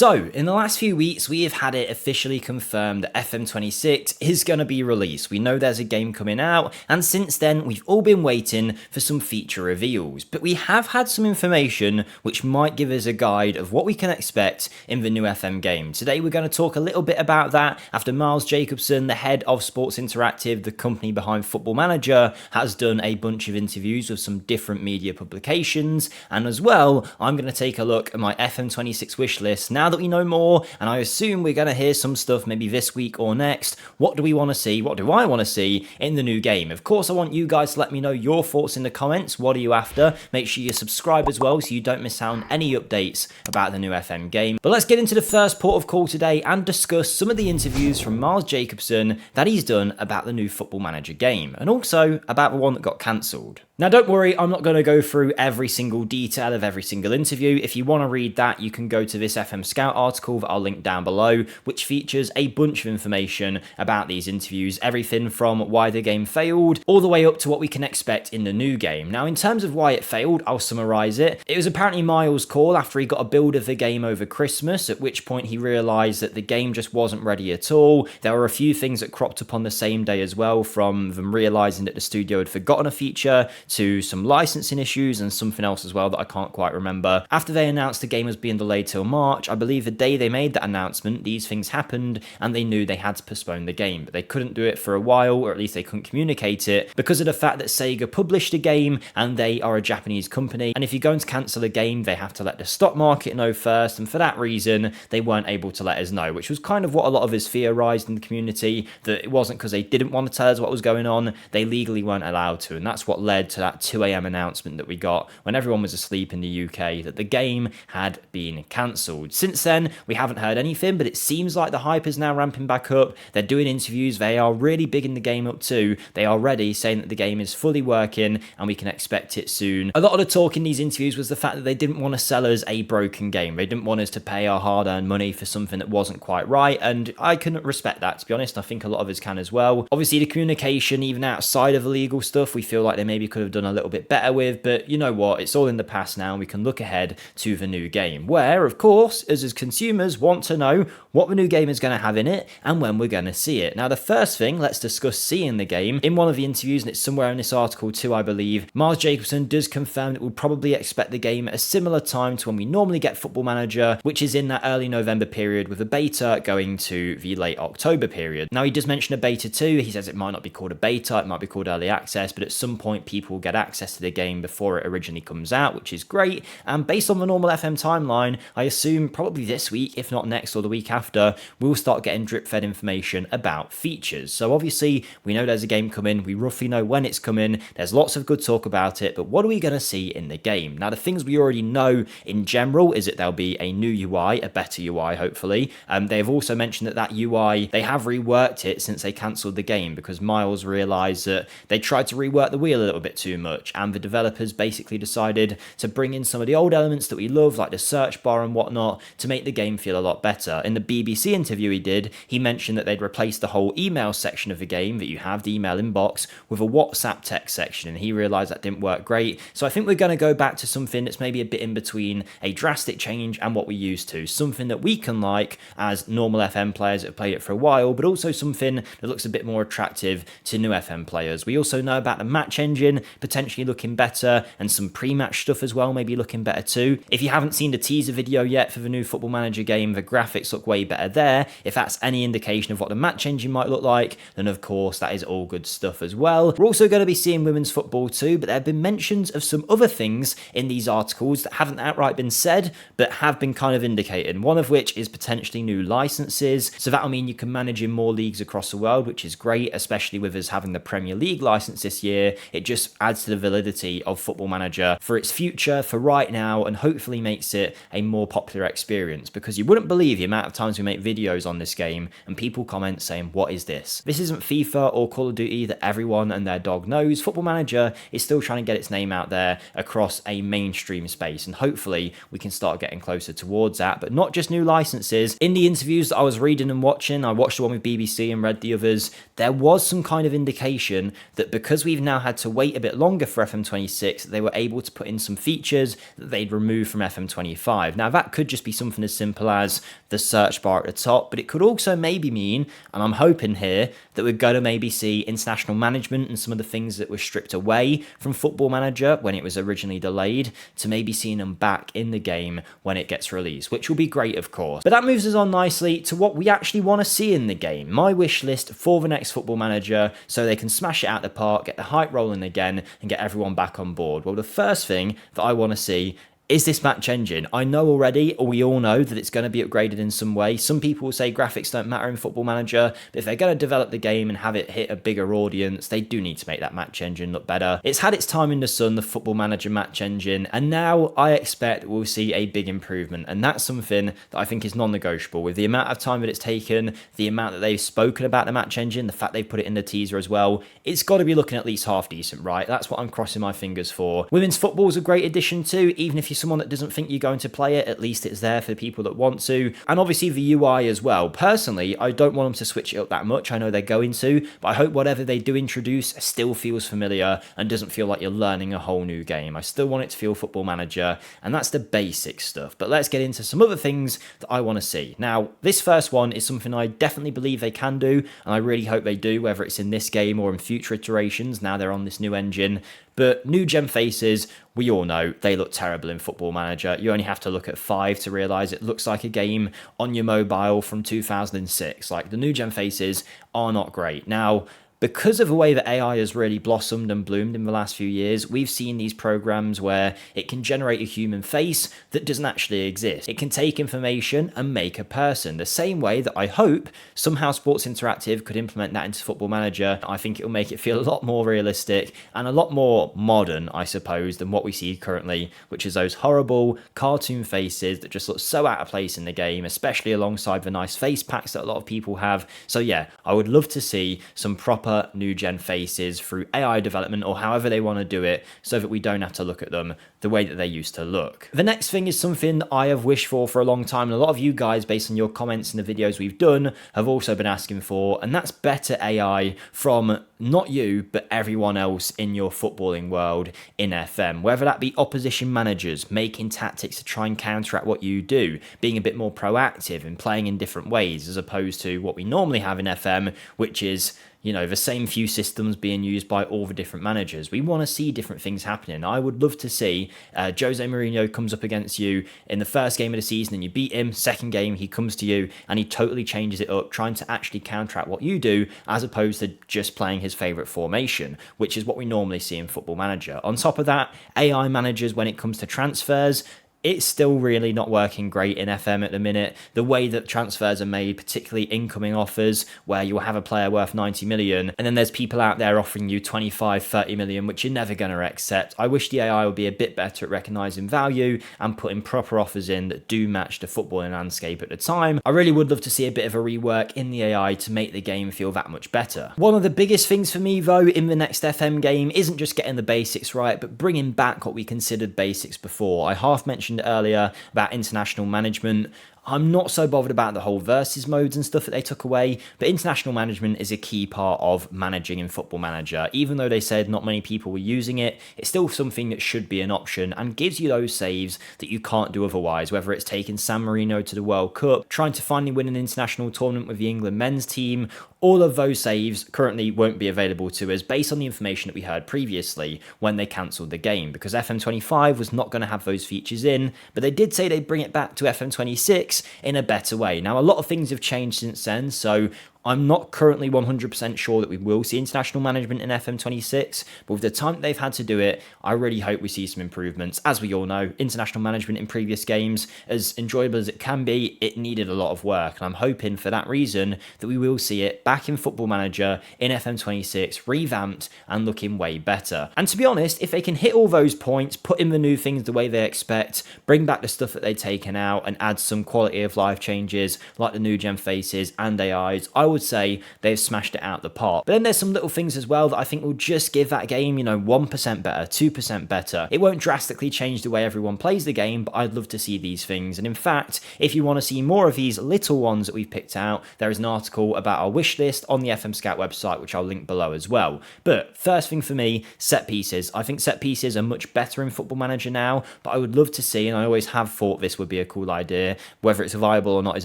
So, in the last few weeks, we have had it officially confirmed that FM26 is going to be released. We know there's a game coming out, and since then, we've all been waiting for some feature reveals. But we have had some information which might give us a guide of what we can expect in the new FM game. Today, we're going to talk a little bit about that after Miles Jacobson, the head of Sports Interactive, the company behind Football Manager, has done a bunch of interviews with some different media publications. And as well, I'm going to take a look at my FM26 wish list now that we know more, and I assume we're going to hear some stuff maybe this week or next. What do we want to see? What do I want to see in the new game? Of course, I want you guys to let me know your thoughts in the comments. What are you after? Make sure you subscribe as well so you don't miss out on any updates about the new FM game. But let's get into the first port of call today and discuss some of the interviews from Miles Jacobson that he's done about the new Football Manager game, and also about the one that got cancelled. Now, don't worry, I'm not going to go through every single detail of every single interview. If you want to read that, you can go to this FMSCOUT article that I'll link down below, which features a bunch of information about these interviews, everything from why the game failed, all the way up to what we can expect in the new game. Now, in terms of why it failed, I'll summarise it. It was apparently Miles' call after he got a build of the game over Christmas, at which point he realised that the game just wasn't ready at all. There were a few things that cropped up on the same day as well, from them realising that the studio had forgotten a feature, to some licensing issues and something else as well that I can't quite remember. After they announced the game was being delayed till March, I believe the day they made that announcement, these things happened and they knew they had to postpone the game, but they couldn't do it for a while, or at least they couldn't communicate it, because of the fact that Sega published a game and they are a Japanese company, and if you're going to cancel a game, they have to let the stock market know first, and for that reason, they weren't able to let us know, which was kind of what a lot of us theorised in the community, that it wasn't because they didn't want to tell us what was going on, they legally weren't allowed to, and that's what led to that 2 AM announcement that we got when everyone was asleep in the UK that the game had been cancelled. Since then, we haven't heard anything, but it seems like the hype is now ramping back up. They're doing interviews, they are really bigging the game up too. They are already saying that the game is fully working and we can expect it soon. A lot of the talk in these interviews was the fact that they didn't want to sell us a broken game. They didn't want us to pay our hard-earned money for something that wasn't quite right, and I can respect that, to be honest. I think a lot of us can as well. Obviously, the communication, even outside of the legal stuff, we feel like they maybe could have done a little bit better with, but you know what, it's all in the past now, and we can look ahead to the new game, where of course us as consumers want to know what the new game is going to have in it and when we're going to see it. Now, the first thing, let's discuss seeing the game. In one of the interviews, and it's somewhere in this article too, I believe, Miles Jacobson does confirm that we'll probably expect the game at a similar time to when we normally get Football Manager, which is in that early November period, with a beta going to the late October period. Now, he does mention a beta too. He says it might not be called a beta, it might be called early access, but at some point people will get access to the game before it originally comes out, which is great. And based on the normal FM timeline, I assume probably this week, if not next or the week after, we'll start getting drip-fed information about features. So obviously, we know there's a game coming, we roughly know when it's coming, there's lots of good talk about it, but what are we going to see in the game? Now, the things we already know in general is that there'll be a new UI, a better UI, hopefully. They've also mentioned that that UI, they have reworked it since they cancelled the game, because Miles realised that they tried to rework the wheel a little bit too much, and the developers basically decided to bring in some of the old elements that we love, like the search bar and whatnot, to make the game feel a lot better. In the BBC interview he did, he mentioned that they'd replaced the whole email section of the game that you have, the email inbox, with a WhatsApp text section, and he realised that didn't work great. So I think we're going to go back to something that's maybe a bit in between a drastic change and what we used to, something that we can like as normal FM players that have played it for a while, but also something that looks a bit more attractive to new FM players. We also know about the match engine potentially looking better, and some pre-match stuff as well maybe looking better too. If you haven't seen the teaser video yet for the new Football Manager game, the graphics look way better there. If that's any indication of what the match engine might look like, then of course that is all good stuff as well. We're also going to be seeing women's football too, but there have been mentions of some other things in these articles that haven't outright been said, but have been kind of indicated. One of which is potentially new licenses, so that'll mean you can manage in more leagues across the world, which is great, especially with us having the Premier League license this year. It just adds to the validity of Football Manager for its future, for right now, and hopefully makes it a more popular experience, because you wouldn't believe the amount of times we make videos on this game and people comment saying, what is this? This isn't FIFA or Call of Duty that everyone and their dog knows. Football Manager is still trying to get its name out there across a mainstream space, and hopefully we can start getting closer towards that. But not just new licenses. In the interviews that I was reading and watching, I watched the one with BBC and read the others, there was some kind of indication that because we've now had to wait a bit bit longer for FM26, they were able to put in some features that they'd removed from FM25. Now, that could just be something as simple as the search bar at the top, but it could also maybe mean, and I'm hoping here, that we're going to maybe see international management and some of the things that were stripped away from Football Manager when it was originally delayed, to maybe seeing them back in the game when it gets released, which will be great, of course. But that moves us on nicely to what we actually want to see in the game. My wish list for the next Football Manager, so they can smash it out the park, get the hype rolling again, and get everyone back on board. Well, the first thing that I want to see is this match engine. I know already, or we all know, that it's going to be upgraded in some way. Some people will say graphics don't matter in Football Manager, but if they're going to develop the game and have it hit a bigger audience, they do need to make that match engine look better. It's had its time in the sun, the Football Manager match engine, and now I expect we'll see a big improvement, and that's something that I think is non-negotiable. With the amount of time that it's taken, the amount that they've spoken about the match engine, the fact they've put it in the teaser as well, it's got to be looking at least half decent, right? That's what I'm crossing my fingers for. Women's football is a great addition too, even if you're someone that doesn't think you're going to play it, at least it's there for people that want to. And obviously the UI as well. Personally, I don't want them to switch it up that much. I know they're going to, but I hope whatever they do introduce still feels familiar and doesn't feel like you're learning a whole new game. I still want it to feel Football Manager, and that's the basic stuff. But let's get into some other things that I want to see. Now, this first one is something I definitely believe they can do, and I really hope they do, whether it's in this game or in future iterations. Now they're on this new engine. But new gen faces, we all know, they look terrible in Football Manager. You only have to look at 5 to realise it looks like a game on your mobile from 2006. Like, the new gen faces are not great. Now, because of the way that AI has really blossomed and bloomed in the last few years, we've seen these programs where it can generate a human face that doesn't actually exist. It can take information and make a person. The same way that I hope somehow Sports Interactive could implement that into Football Manager. I think it will make it feel a lot more realistic and a lot more modern, I suppose, than what we see currently, which is those horrible cartoon faces that just look so out of place in the game, especially alongside the nice face packs that a lot of people have. So yeah, I would love to see some proper new gen faces through AI development, or however they want to do it, so that we don't have to look at them the way that they used to look. The next thing is something that I have wished for a long time, and a lot of you guys, based on your comments in the videos we've done, have also been asking for, and that's better AI from not you, but everyone else in your footballing world in FM. Whether that be opposition managers making tactics to try and counteract what you do, being a bit more proactive and playing in different ways, as opposed to what we normally have in FM, which is, you know, the same few systems being used by all the different managers. We want to see different things happening. I would love to see Jose Mourinho comes up against you in the first game of the season and you beat him. Second game, he comes to you and he totally changes it up, trying to actually counteract what you do, as opposed to just playing his favourite formation, which is what we normally see in Football Manager. On top of that, AI managers, when it comes to transfers, it's still really not working great in FM at the minute. The way that transfers are made, particularly incoming offers, where you'll have a player worth 90 million, and then there's people out there offering you 25, 30 million, which you're never going to accept. I wish the AI would be a bit better at recognising value and putting proper offers in that do match the footballing landscape at the time. I really would love to see a bit of a rework in the AI to make the game feel that much better. One of the biggest things for me, though, in the next FM game isn't just getting the basics right, but bringing back what we considered basics before. I half mentioned earlier about international management. I'm not so bothered about the whole versus modes and stuff that they took away, but international management is a key part of managing in Football Manager. Even though they said not many people were using it, it's still something that should be an option and gives you those saves that you can't do otherwise, whether it's taking San Marino to the World Cup, trying to finally win an international tournament with the England men's team. All of those saves currently won't be available to us based on the information that we heard previously when they cancelled the game, because FM25 was not going to have those features in, but they did say they'd bring it back to FM26 in a better way. Now, a lot of things have changed since then, so I'm not currently 100% sure that we will see international management in FM26, but with the time that they've had to do it, I really hope we see some improvements. As we all know, international management in previous games, as enjoyable as it can be, it needed a lot of work, and I'm hoping for that reason that we will see it back in Football Manager in FM26, revamped and looking way better. And to be honest, if they can hit all those points, put in the new things the way they expect, bring back the stuff that they've taken out, and add some quality of life changes like the new gen faces and AIs, I would say they've smashed it out the park. But then there's some little things as well that I think will just give that game, 1% better, 2% better. It won't drastically change the way everyone plays the game, but I'd love to see these things. And in fact, if you want to see more of these little ones that we've picked out, there is an article about our wish list on the FMSCOUT website, which I'll link below as well. But first thing for me, set pieces. I think set pieces are much better in Football Manager now, but I would love to see, and I always have thought this would be a cool idea, whether it's viable or not is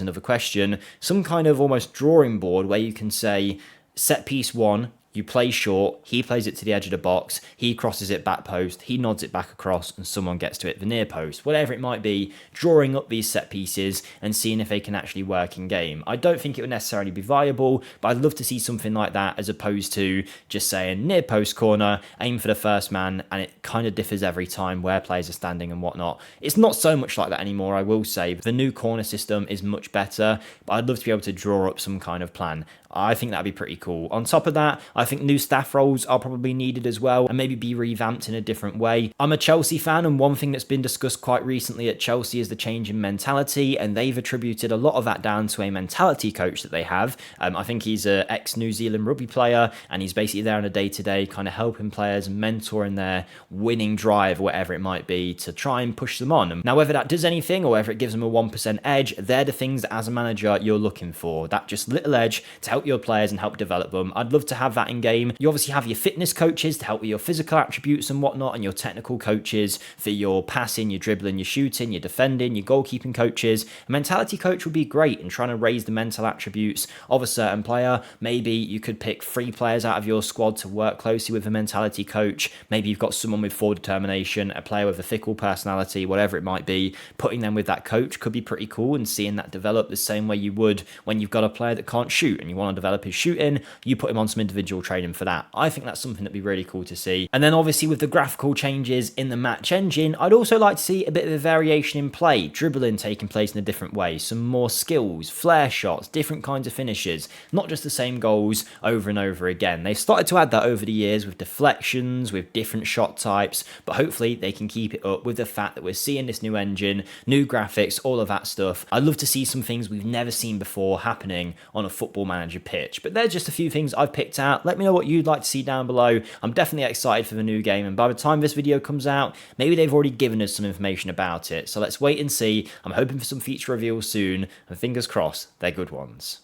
another question, some kind of almost drawing board where you can say, set piece 1, you play short, he plays it to the edge of the box, he crosses it back post, he nods it back across, and someone gets to it the near post. Whatever it might be, drawing up these set pieces and seeing if they can actually work in game. I don't think it would necessarily be viable, but I'd love to see something like that as opposed to just saying near post corner, aim for the first man, and it kind of differs every time where players are standing and whatnot. It's not so much like that anymore, I will say. The new corner system is much better, but I'd love to be able to draw up some kind of plan. I think that'd be pretty cool. On top of that, I think new staff roles are probably needed as well and maybe be revamped in a different way. I'm a Chelsea fan, and one thing that's been discussed quite recently at Chelsea is the change in mentality, and they've attributed a lot of that down to a mentality coach that they have. I think he's an ex-New Zealand rugby player, and he's basically there on a day-to-day kind of helping players, mentoring their winning drive, whatever it might be, to try and push them on. Now, whether that does anything or whether it gives them a 1% edge, they're the things that as a manager you're looking for. That just little edge to help your players and help develop them. I'd love to have that in game. You obviously have your fitness coaches to help with your physical attributes and whatnot, and your technical coaches for your passing, your dribbling, your shooting, your defending, your goalkeeping coaches. A mentality coach would be great in trying to raise the mental attributes of a certain player. Maybe you could pick 3 players out of your squad to work closely with a mentality coach. Maybe you've got someone with forward determination, a player with a fickle personality, whatever it might be. Putting them with that coach could be pretty cool, and seeing that develop the same way you would when you've got a player that can't shoot and you want to develop his shooting, you put him on some individual training for that. I think that's something that'd be really cool to see. And then obviously with the graphical changes in the match engine, I'd also like to see a bit of a variation in play, dribbling taking place in a different way, some more skills, flare shots, different kinds of finishes, not just the same goals over and over again. They've started to add that over the years with deflections, with different shot types, but hopefully they can keep it up with the fact that we're seeing this new engine, new graphics, all of that stuff. I'd love to see some things we've never seen before happening on a Football Manager pitch. But there's just a few things I've picked out. Let me know what you'd like to see down below. I'm definitely excited for the new game, and by the time this video comes out, maybe they've already given us some information about it. So let's wait and see. I'm hoping for some feature reveals soon, and fingers crossed, they're good ones.